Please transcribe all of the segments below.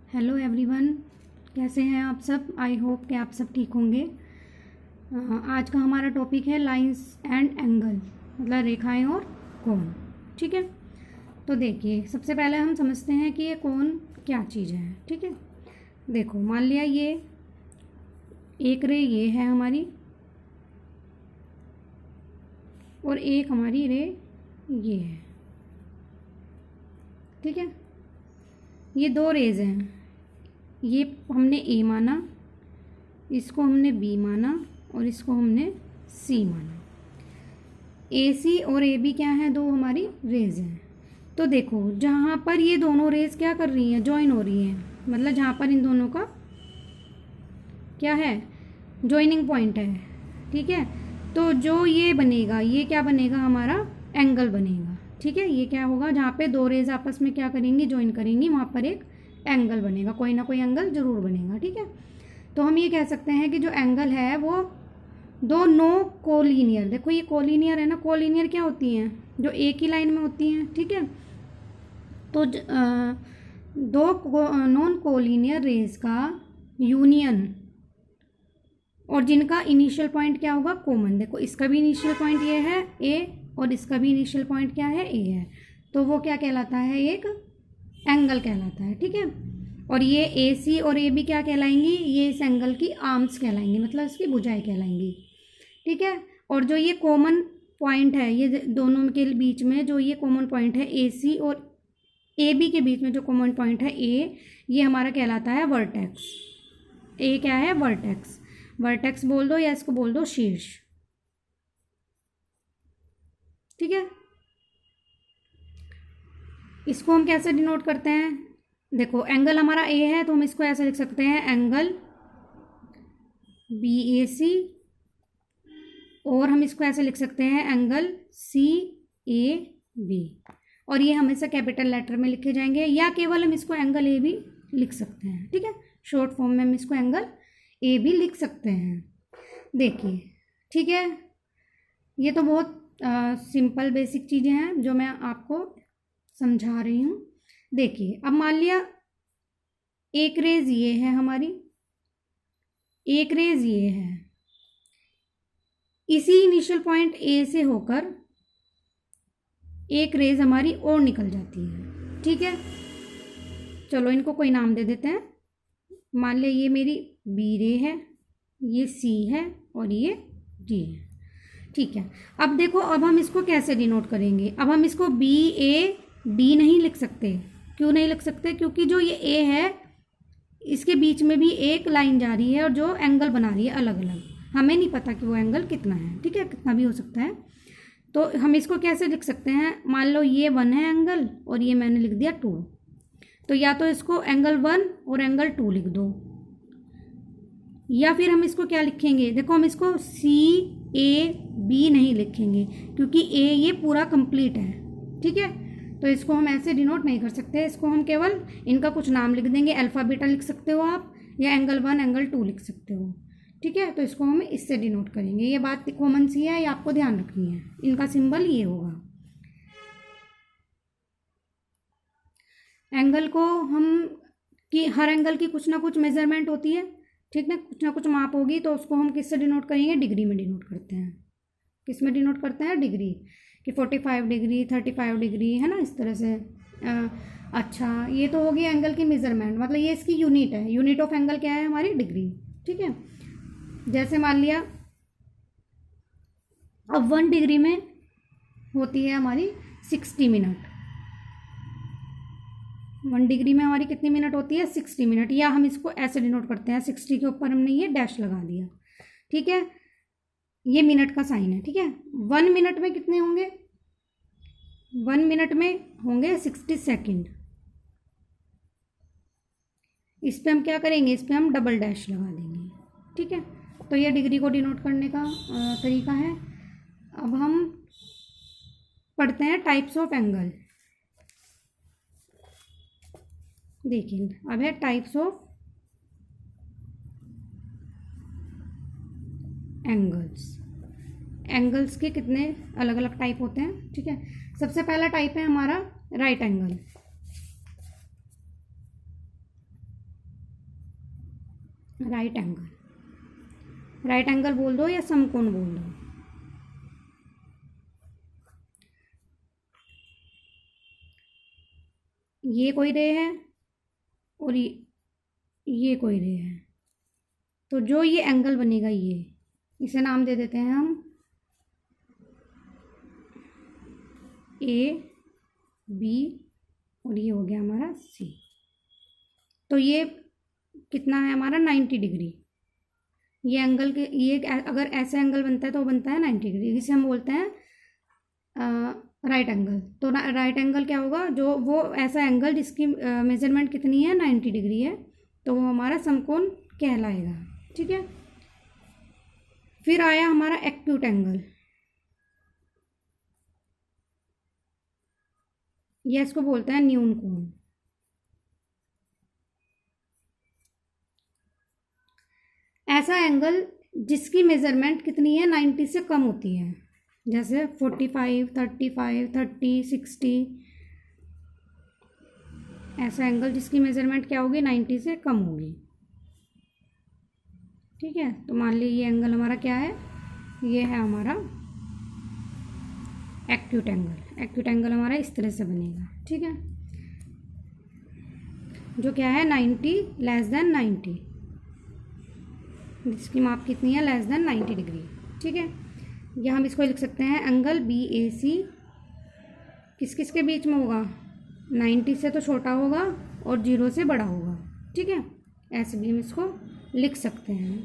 Hello everyone, कैसे हैं आप सब। आई होप कि आप सब ठीक होंगे। आज का हमारा टॉपिक है लाइंस एंड एंगल, मतलब रेखाएं और कोण। ठीक है, तो देखिए सबसे पहले हम समझते हैं कि ये कोण क्या चीज़ है। ठीक है, देखो मान लिया ये एक रे ये है हमारी और एक हमारी रे ये है। ठीक है, ये दो रेज हैं, ये हमने ए माना, इसको हमने बी माना और इसको हमने सी माना। ए सी और ए बी क्या है, दो हमारी रेज हैं। तो देखो जहाँ पर ये दोनों रेज क्या कर रही हैं, जॉइन हो रही हैं, मतलब जहाँ पर इन दोनों का क्या है, जॉइनिंग पॉइंट है। ठीक है, तो जो ये बनेगा, ये क्या बनेगा, हमारा एंगल बनेगा। ठीक है, ये क्या होगा, जहाँ पे दो रेज आपस में क्या करेंगी, जॉइन करेंगी, वहाँ पर एक एंगल बनेगा, कोई ना कोई एंगल जरूर बनेगा। ठीक है, तो हम ये कह सकते हैं कि जो एंगल है वो दो नो कोलिनियर, देखो ये कोलिनियर है ना, कोलिनियर क्या होती हैं, जो एक ही लाइन में होती हैं। ठीक है, तो दो नॉन कोलिनियर रेज का यूनियन और जिनका इनिशियल पॉइंट क्या होगा, कॉमन। देखो इसका भी इनिशियल पॉइंट ये है ए और इसका भी इनिशियल पॉइंट क्या है, ए है, तो वो क्या कहलाता है, एक एंगल कहलाता है। ठीक है, और ये ए सी और ए बी क्या कहलाएंगी, ये इस एंगल की आर्म्स कहलाएंगी, मतलब इसकी भुजाएं कहलाएंगी। ठीक है, और जो ये कॉमन पॉइंट है, ये दोनों के बीच में जो ये कॉमन पॉइंट है ए सी और ए बी के बीच में जो कॉमन पॉइंट है ए, ये हमारा कहलाता है वर्टेक्स। ए क्या है, वर्टेक्स। वर्टेक्स बोल दो या इसको बोल दो शीर्ष। ठीक है, इसको हम कैसे डिनोट करते हैं, देखो एंगल हमारा ए है तो हम इसको ऐसे लिख सकते हैं, एंगल बी ए सी, और हम इसको ऐसे लिख सकते हैं, एंगल सी ए बी, और ये हमेशा कैपिटल लेटर में लिखे जाएंगे, या केवल हम इसको एंगल ए भी लिख सकते हैं। ठीक है, शॉर्ट फॉर्म में हम इसको एंगल ए भी लिख सकते हैं। देखिए ठीक है, ये तो बहुत सिंपल बेसिक चीज़ें हैं जो मैं आपको समझा रही हूँ। देखिए अब मान लिया एक रेज ये है हमारी, एक रेज ये है, इसी इनिशियल पॉइंट ए से होकर एक रेज हमारी और निकल जाती है। ठीक है, चलो इनको कोई नाम दे देते हैं। मान लिया ये मेरी बी रे है, ये सी है और ये डी है। ठीक है, अब देखो अब हम इसको कैसे डिनोट करेंगे, अब हम इसको बी ए डी नहीं लिख सकते। क्यों नहीं लिख सकते, क्योंकि जो ये ए है इसके बीच में भी एक लाइन जा रही है और जो एंगल बना रही है अलग अलग, हमें नहीं पता कि वो एंगल कितना है। ठीक है, कितना भी हो सकता है, तो हम इसको कैसे लिख सकते हैं, मान लो ये 1 है एंगल और ये मैंने लिख दिया 2, तो या तो इसको एंगल 1 और एंगल 2 लिख दो, या फिर हम इसको क्या लिखेंगे, देखो हम इसको सी ए बी नहीं लिखेंगे क्योंकि ए ये पूरा कंप्लीट है। ठीक है, तो इसको हम ऐसे डिनोट नहीं कर सकते, इसको हम केवल इनका कुछ नाम लिख देंगे, अल्फा बीटा लिख सकते हो आप, या एंगल 1 एंगल 2 लिख सकते हो। ठीक है, तो इसको हम इससे डिनोट करेंगे, ये बात कॉमन सी है, ये आपको ध्यान रखनी है, इनका सिंबल ये होगा। एंगल को हम कि हर एंगल की कुछ ना कुछ मेजरमेंट होती है, ठीक ना, कुछ ना कुछ माप होगी, तो उसको हम किससे डिनोट करेंगे, डिग्री में डिनोट करते हैं। किस में डिनोट करते हैं, डिग्री, कि 45 डिग्री 35 डिग्री है ना, इस तरह से। अच्छा ये तो होगी एंगल की मेजरमेंट, मतलब ये इसकी यूनिट है, यूनिट ऑफ एंगल क्या है, हमारी डिग्री। ठीक है, जैसे मान लिया अब 1 डिग्री में होती है हमारी 60 मिनट, 1 डिग्री में हमारी कितनी मिनट होती है, 60 मिनट, या हम इसको ऐसे डिनोट करते हैं, 60 के ऊपर हमने ये डैश लगा दिया। ठीक है, ये मिनट का साइन है। ठीक है, 1 मिनट में कितने होंगे, 1 मिनट में होंगे 60 सेकेंड। इस पे हम क्या करेंगे, इस पे हम डबल डैश लगा देंगे। ठीक है, तो ये डिग्री को डिनोट करने का तरीका है। अब हम पढ़ते हैं टाइप्स ऑफ एंगल। देखिए अब है टाइप्स ऑफ एंगल्स। एंगल्स के कितने अलग अलग टाइप होते हैं। ठीक है, सबसे पहला टाइप है हमारा right angle. Right angle, right angle बोल दो या समकोण बोल दो। ये कोई रे है और ये कोई रे है, तो जो ये एंगल बनेगा ये, इसे नाम दे देते हैं हम ए बी, और ये हो गया हमारा सी। तो ये कितना है हमारा 90 डिग्री। ये एंगल के ये अगर ऐसा एंगल बनता है तो वो बनता है 90 डिग्री, जिसे हम बोलते हैं राइट एंगल। तो राइट एंगल क्या होगा, जो वो ऐसा एंगल जिसकी मेजरमेंट कितनी है 90 डिग्री है, तो वो हमारा समकोण कहलाएगा। ठीक है, फिर आया हमारा एक्यूट एंगल। ये इसको बोलते हैं न्यून कोण। ऐसा एंगल जिसकी मेजरमेंट कितनी है 90 से कम होती है, जैसे 45, 35, 30, 60। ऐसा एंगल जिसकी मेजरमेंट क्या होगी 90 से कम होगी। ठीक है, तो मान लीजिए ये एंगल हमारा क्या है, ये है हमारा एक्यूट एंगल। एक्यूट एंगल हमारा इस तरह से बनेगा। ठीक है, जो क्या है 90 लेस देन 90, जिसकी माप कितनी है लेस देन 90 डिग्री। ठीक है, या हम इसको लिख सकते हैं एंगल बी ए सी किस किस के बीच में होगा, 90 से तो छोटा होगा और 0 से बड़ा होगा। ठीक है, ऐसे भी हम इसको लिख सकते हैं।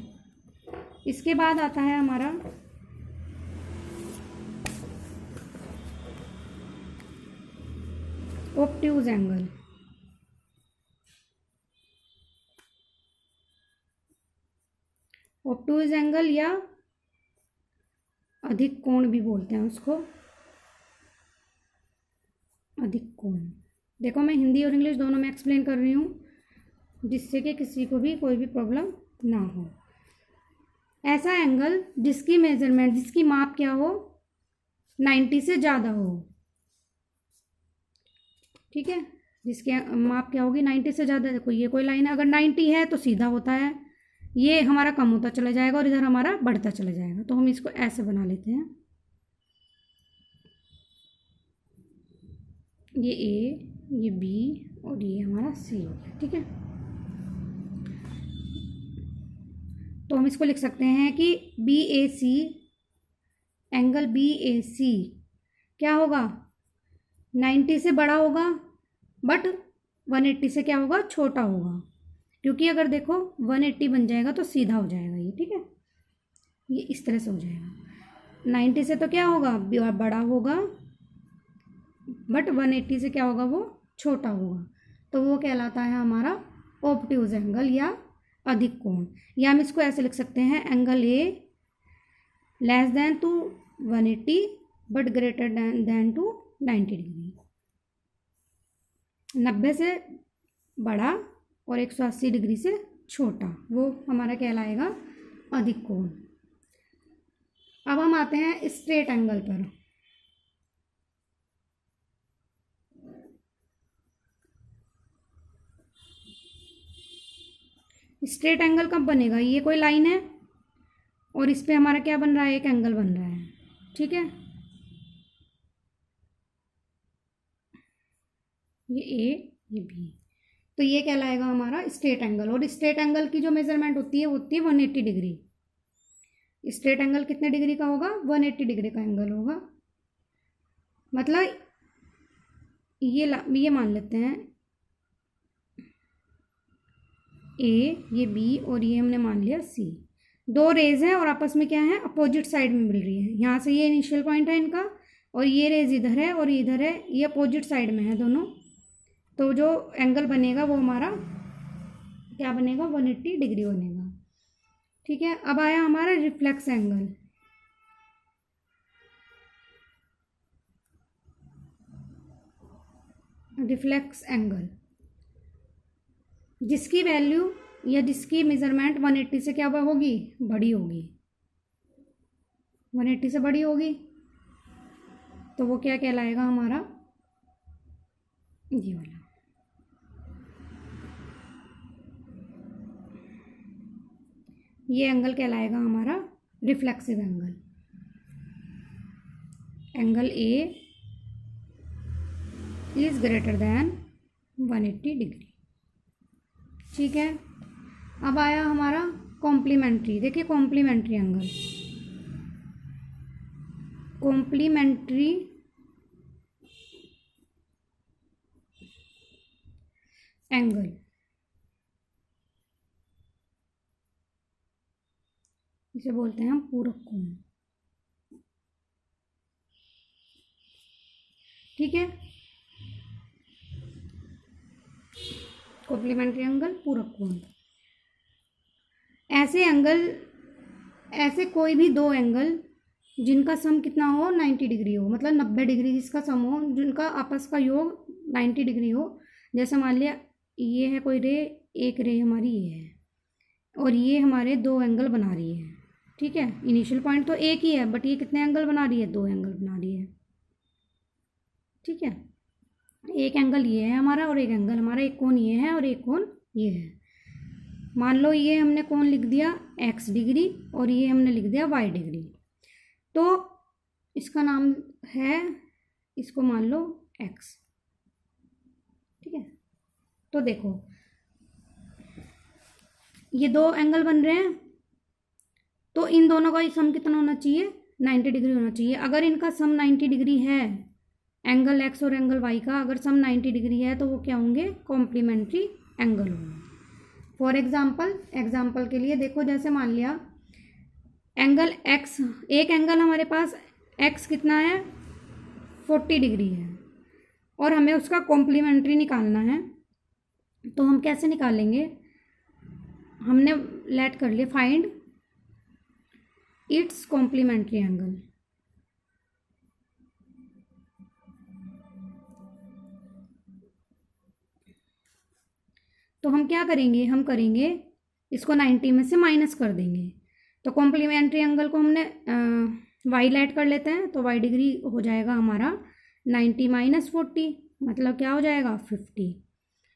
इसके बाद आता है हमारा ऑब्ट्यूज एंगल। ऑब्ट्यूज एंगल या अधिक कोण भी बोलते हैं उसको, अधिक कोण। देखो मैं हिंदी और इंग्लिश दोनों में एक्सप्लेन कर रही हूँ, जिससे कि किसी को भी कोई भी प्रॉब्लम ना हो। ऐसा एंगल जिसकी मेजरमेंट, जिसकी माप क्या हो 90 से ज़्यादा हो। ठीक है, जिसकी माप क्या होगी 90 से ज़्यादा। देखो ये कोई लाइन है, अगर 90 है तो सीधा होता है, ये हमारा कम होता चला जाएगा और इधर हमारा बढ़ता चला जाएगा। तो हम इसको ऐसे बना लेते हैं, ये ए, ये बी और ये हमारा सी हो गया। ठीक है, तो हम इसको लिख सकते हैं कि बी ए सी, एंगल बी ए सी क्या होगा 90 से बड़ा होगा, बट 180 से क्या होगा छोटा होगा। क्योंकि अगर देखो 180 बन जाएगा तो सीधा हो जाएगा ये। ठीक है, ये इस तरह से हो जाएगा। 90 से तो क्या होगा बड़ा होगा, बट 180 से क्या होगा वो छोटा होगा। तो वो कहलाता है हमारा ऑब्ट्यूज एंगल या अधिक कोण। या हम इसको ऐसे लिख सकते हैं angle A less than to 180 but greater than to 90 degree. 90 से बड़ा और 180 डिग्री से छोटा, वो हमारा कहलाएगा अधिक कोण। अब हम आते हैं स्ट्रेट एंगल पर। स्ट्रेट एंगल कब बनेगा, ये कोई लाइन है और इस पे हमारा क्या बन रहा है, एक एंगल बन रहा है। ठीक है, ये ए ये बी, तो ये कहलाएगा हमारा स्ट्रेट एंगल। और स्ट्रेट एंगल की जो मेजरमेंट होती है 180 डिग्री। स्ट्रेट एंगल कितने डिग्री का होगा 180 डिग्री का एंगल होगा। मतलब ये मान लेते हैं ए, ये बी और ये हमने मान लिया सी। दो रेज हैं और आपस में क्या है अपोजिट साइड में मिल रही है। यहाँ से ये इनिशियल पॉइंट है इनका, और ये रेज इधर है और इधर है, ये अपोजिट साइड में है दोनों। तो जो एंगल बनेगा वो हमारा क्या बनेगा 180 डिग्री बनेगा। ठीक है, अब आया हमारा रिफ्लेक्स एंगल। रिफ्लेक्स एंगल जिसकी वैल्यू या जिसकी मेजरमेंट 180 से क्या होगी बड़ी होगी, 180 से बड़ी होगी, तो वो क्या कहलाएगा हमारा ये वाला। ये एंगल कहलाएगा हमारा reflexive angle. Angle A is greater than 180 degree. ठीक है, अब आया हमारा कॉम्प्लीमेंट्री। देखिए कॉम्प्लीमेंट्री एंगल, कॉम्प्लीमेंट्री एंगल इसे बोलते हैं हम पूरक कोण। ठीक है, कॉम्प्लीमेंट्री एंगल, पूरक कोण। ऐसे एंगल, ऐसे कोई भी दो एंगल जिनका सम कितना हो 90 डिग्री हो, मतलब 90 डिग्री जिसका सम हो, जिनका आपस का योग 90 डिग्री हो। जैसे मान लिया ये है कोई रे, एक रे हमारी ये है और ये हमारे दो एंगल बना रही है। ठीक है, इनिशियल पॉइंट तो एक ही है बट ये कितने एंगल बना रही है, दो एंगल बना रही है। ठीक है, एक एंगल ये है हमारा और एक एंगल हमारा, एक कोण ये है और एक कोण ये है। मान लो ये हमने कोण लिख दिया x डिग्री और ये हमने लिख दिया y डिग्री, तो इसका नाम है, इसको मान लो x। ठीक है, तो देखो ये दो एंगल बन रहे हैं, तो इन दोनों का सम कितना होना चाहिए, 90 डिग्री होना चाहिए। अगर इनका सम 90 डिग्री है, एंगल x और एंगल y का अगर सम 90 डिग्री है, तो वो क्या होंगे, कॉम्प्लीमेंट्री एंगल होंगे। फॉर एग्जाम्पल के लिए देखो, जैसे मान लिया एंगल x, एक एंगल हमारे पास x कितना है 40 डिग्री है और हमें उसका कॉम्प्लीमेंट्री निकालना है। तो हम कैसे निकालेंगे, हमने लेट कर लिया फाइंड इट्स कॉम्प्लीमेंट्री एंगल। तो हम क्या करेंगे, हम करेंगे इसको 90 में से माइनस कर देंगे। तो कॉम्प्लीमेंट्री एंगल को हमने y लेट कर लेते हैं, तो y डिग्री हो जाएगा हमारा 90 माइनस 40, मतलब क्या हो जाएगा 50।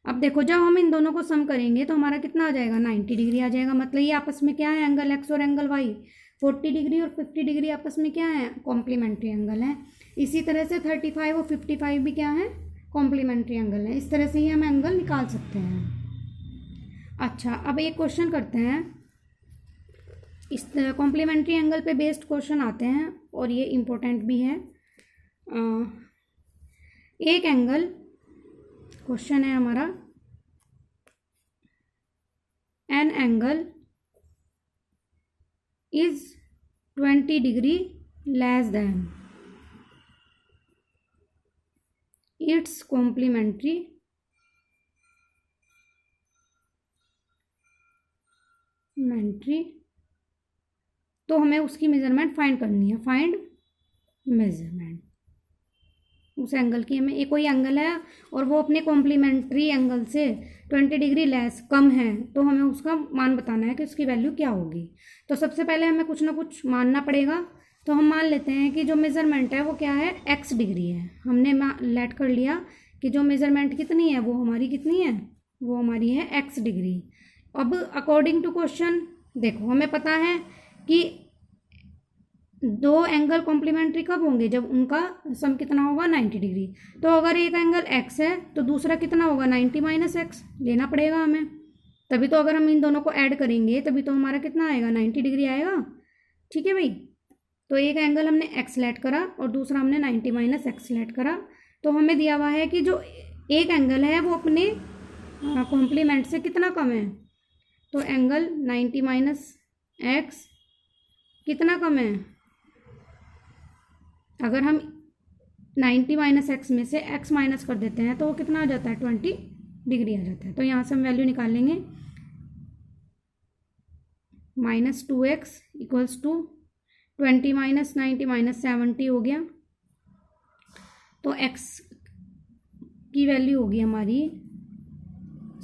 अब देखो जब हम इन दोनों को सम करेंगे तो हमारा कितना आ जाएगा, 90 डिग्री आ जाएगा। मतलब ये आपस में क्या है, एंगल x और एंगल y, 40 डिग्री और 50 डिग्री आपस में क्या है, कॉम्प्लीमेंट्री एंगल है। इसी तरह से 35 और 55 भी क्या है, कॉम्प्लीमेंट्री एंगल है। इस तरह से ही हम एंगल निकाल सकते हैं। अच्छा, अब एक क्वेश्चन करते हैं, इस कॉम्प्लीमेंट्री एंगल पे बेस्ड क्वेश्चन आते हैं और ये इम्पोर्टेंट भी है। एक एंगल, क्वेश्चन है हमारा, an angle is 20 degree less than its complementary तो हमें उसकी मेजरमेंट फाइंड करनी है। फाइंड मेजरमेंट उस एंगल की, हमें एक कोई एंगल है और वो अपने कॉम्प्लीमेंट्री एंगल से 20 डिग्री लेस कम है, तो हमें उसका मान बताना है कि उसकी वैल्यू क्या होगी। तो सबसे पहले हमें कुछ ना कुछ मानना पड़ेगा। तो हम मान लेते हैं कि जो मेज़रमेंट है वो क्या है, x डिग्री है। हमने लेट कर लिया कि जो मेज़रमेंट कितनी है, वो हमारी कितनी है, वो हमारी है x डिग्री। अब अकॉर्डिंग टू क्वेश्चन देखो, हमें पता है कि दो एंगल कॉम्प्लीमेंट्री कब होंगे, जब उनका सम कितना होगा 90 डिग्री। तो अगर एक एंगल x है तो दूसरा कितना होगा, 90 माइनस एक्स लेना पड़ेगा हमें। तभी तो अगर हम इन दोनों को ऐड करेंगे तभी तो हमारा कितना आएगा, 90 डिग्री आएगा। ठीक है भाई, तो एक एंगल हमने x लेट करा और दूसरा हमने 90 माइनस एक्स लेट करा। तो हमें दिया हुआ है कि जो एक एंगल है वो अपने कॉम्प्लीमेंट से कितना कम है। तो एंगल 90 माइनस एक्स कितना कम है, अगर हम 90 माइनस एक्स में से x माइनस कर देते हैं तो वो कितना आ जाता है, 20 डिग्री आ जाता है। तो यहाँ से हम वैल्यू निकाल लेंगे, -2x equals to 20 minus 90 minus 70 हो गया। तो x की वैल्यू होगी हमारी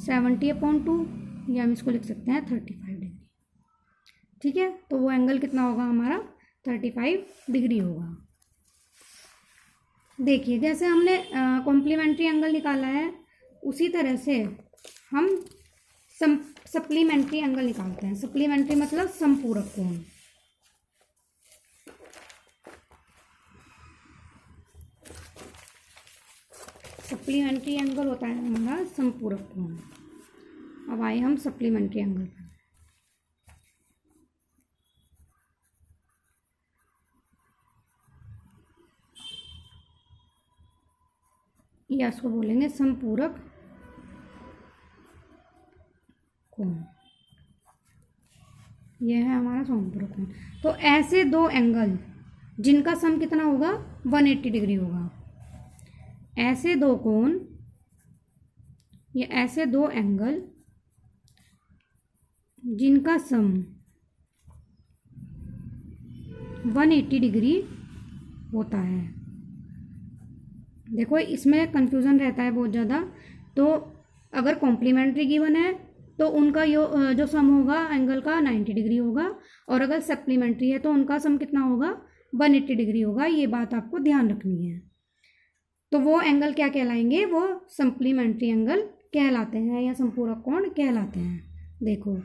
70/2, या हम इसको लिख सकते हैं 35 डिग्री। ठीक है, तो वो एंगल कितना होगा हमारा, 35 डिग्री होगा। देखिए जैसे हमने कॉम्प्लीमेंट्री एंगल निकाला है, उसी तरह से हम सप्लीमेंट्री एंगल निकालते हैं। सप्लीमेंट्री मतलब समपूरक कोण। सप्लीमेंट्री एंगल होता है हमारा समपूरक कोण। अब आए हम सप्लीमेंट्री एंगल पर। या इसको बोलेंगे समपूरक कोण। यह है हमारा समपूरक कोण। तो ऐसे दो एंगल जिनका सम कितना होगा 180 डिग्री होगा। ऐसे दो कोण या ऐसे दो एंगल जिनका सम 180 डिग्री होता है। देखो इसमें कंफ्यूजन रहता है बहुत ज़्यादा। तो अगर कॉम्प्लीमेंट्री गिवन है तो उनका जो सम होगा एंगल का 90 डिग्री होगा, और अगर सप्लीमेंट्री है तो उनका सम कितना होगा 180 डिग्री होगा। ये बात आपको ध्यान रखनी है। तो वो एंगल क्या कहलाएंगे, वो सप्लीमेंट्री एंगल कहलाते हैं या समपूरक कोण कहलाते हैं। देखो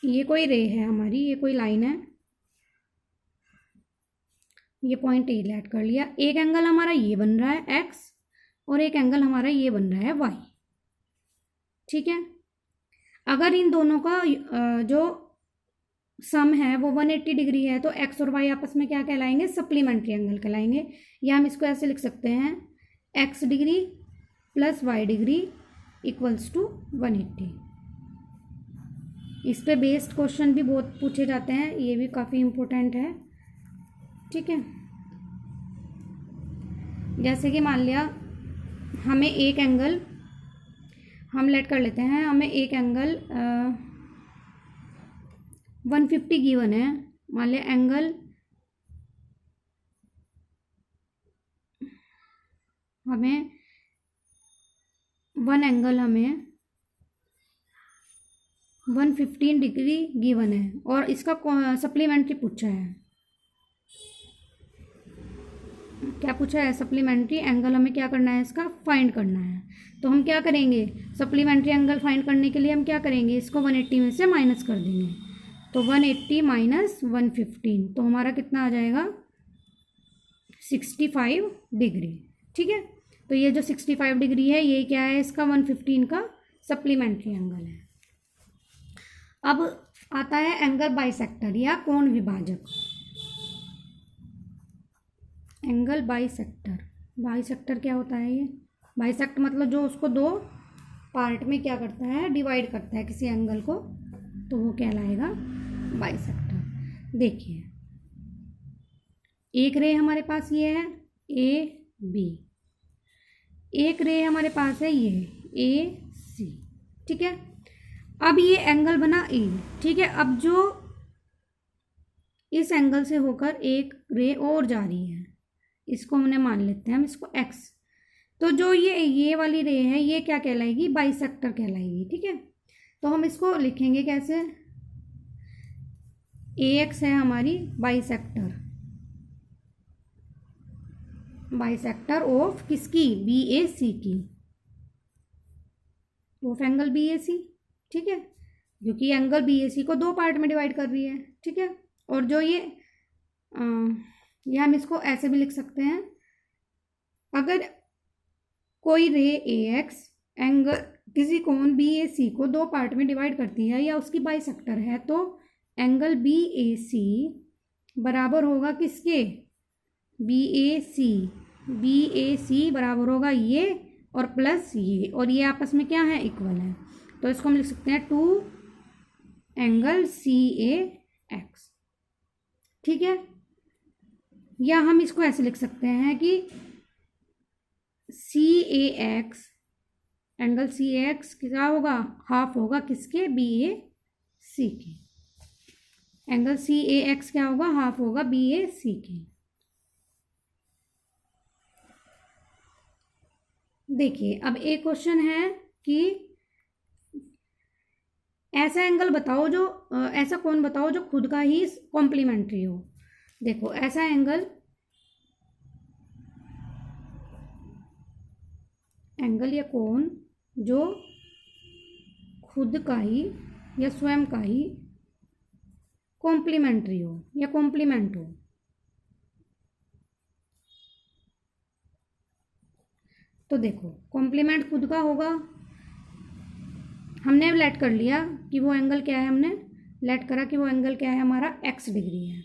ये कोई रे है हमारी, ये कोई लाइन है, ये पॉइंट ए ऐड कर लिया। एक एंगल हमारा ये बन रहा है एक्स और एक एंगल हमारा ये बन रहा है वाई। ठीक है, अगर इन दोनों का जो सम है वो 180 डिग्री है तो एक्स और वाई आपस में क्या कहलाएंगे, सप्लीमेंट्री एंगल कहलाएंगे। या हम इसको ऐसे लिख सकते हैं x degree plus y degree equals to 180। इस पे बेस्ड क्वेश्चन भी बहुत पूछे जाते हैं, ये भी काफ़ी इम्पोर्टेंट है। ठीक है, जैसे कि मान लिया हमें एक एंगल, हम लेट कर लेते हैं, हमें एक एंगल 150 गिवन है। मान लिया एंगल हमें वन एंगल हमें 115 डिग्री गिवन है और इसका सप्लीमेंट्री पूछा है। क्या पूछा है, सप्लीमेंट्री एंगल हमें क्या करना है, इसका फाइंड करना है। तो हम क्या करेंगे, सप्लीमेंट्री एंगल फाइंड करने के लिए हम क्या करेंगे, इसको 180 में से माइनस कर देंगे। तो 180 माइनस 115 तो हमारा कितना आ जाएगा 65 डिग्री। ठीक है, तो ये जो 65 डिग्री है ये क्या है, इसका 115 का सप्लीमेंट्री एंगल है। अब आता है एंगल बाइसेक्टर या कोण विभाजक। एंगल बाइसेक्टर, बाइसेक्टर क्या होता है, ये बाइसेक्ट मतलब जो उसको दो पार्ट में क्या करता है, डिवाइड करता है किसी एंगल को, तो वो कहलाएगा बाइसेक्टर। देखिए एक रे हमारे पास ये है ए बी, एक रे हमारे पास है ये ए सी। ठीक है, अब ये एंगल बना ए। ठीक है, अब जो इस एंगल से होकर एक रे और जा रही है, इसको हमने मान लेते हैं हम इसको x। तो जो ये वाली रे है ये क्या कहलाएगी, बाइसेक्टर कहलाएगी। ठीक है, तो हम इसको लिखेंगे कैसे, ax है हमारी बाइसेक्टर, बाइसेक्टर ऑफ किसकी, BAC की, ऑफ एंगल BAC। ठीक है, क्योंकि एंगल BAC को दो पार्ट में डिवाइड कर रही है। ठीक है, और जो ये हम इसको ऐसे भी लिख सकते हैं, अगर कोई रे AX एंगल किसी कोण BAC को दो पार्ट में डिवाइड करती है या उसकी बाइसेक्टर है, तो एंगल BAC बराबर होगा किसके, BAC बराबर होगा ये और प्लस ये, और ये आपस में क्या है, इक्वल है। तो इसको हम लिख सकते हैं 2 एंगल CAX। ठीक है, या हम इसको ऐसे लिख सकते हैं कि CAX एंगल CAX क्या होगा, हाफ होगा किसके, BAC के। एंगल CAX क्या होगा, हाफ होगा BAC के। देखिए अब एक क्वेश्चन है कि ऐसा एंगल बताओ जो ऐसा कोण बताओ जो खुद का ही कॉम्प्लीमेंट्री हो। देखो ऐसा एंगल एंगल या कोण जो खुद का ही या स्वयं का ही कॉम्प्लीमेंट्री हो या कॉम्प्लीमेंट हो। तो देखो कॉम्प्लीमेंट खुद का होगा, हमने अब लेट कर लिया कि वो एंगल क्या है, हमने लेट करा कि वो एंगल क्या है, हमारा x डिग्री है।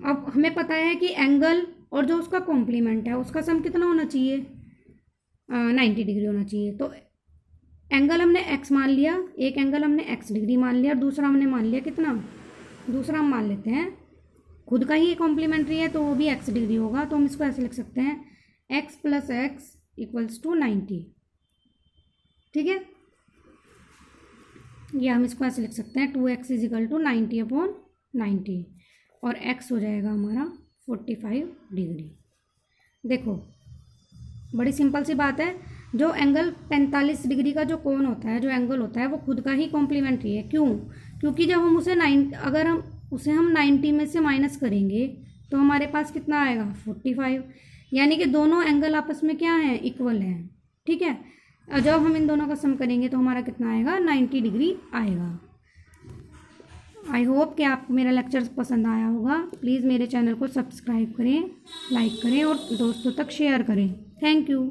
अब हमें पता है कि एंगल और जो उसका कॉम्प्लीमेंट है उसका सम कितना होना चाहिए, 90 डिग्री होना चाहिए। तो एंगल हमने x मान लिया, एक एंगल हमने x डिग्री मान लिया और दूसरा हमने मान लिया कितना, दूसरा हम मान लेते हैं खुद का ही कॉम्प्लीमेंट्री है तो वो भी x डिग्री होगा। तो हम इसको ऐसे लिख सकते हैं x plus x equals to 90। ठीक है, या हम इसको ऐसे लिख सकते हैं 2x इज इक्वल टू 90/90 और x हो जाएगा हमारा 45 डिग्री। देखो बड़ी सिंपल सी बात है, जो एंगल 45 डिग्री का जो कोण होता है, जो एंगल होता है वो खुद का ही कॉम्प्लीमेंट्री है। क्यों? क्योंकि जब हम उसे अगर हम उसे 90 में से माइनस करेंगे तो हमारे पास कितना आएगा 45, यानी कि दोनों एंगल आपस में क्या हैं, इक्वल हैं। ठीक है, और जब हम इन दोनों का सम करेंगे तो हमारा कितना आएगा 90 डिग्री आएगा। आई होप कि आपको मेरा लेक्चर पसंद आया होगा। प्लीज़ मेरे चैनल को सब्सक्राइब करें, लाइक करें और दोस्तों तक शेयर करें। Thank you.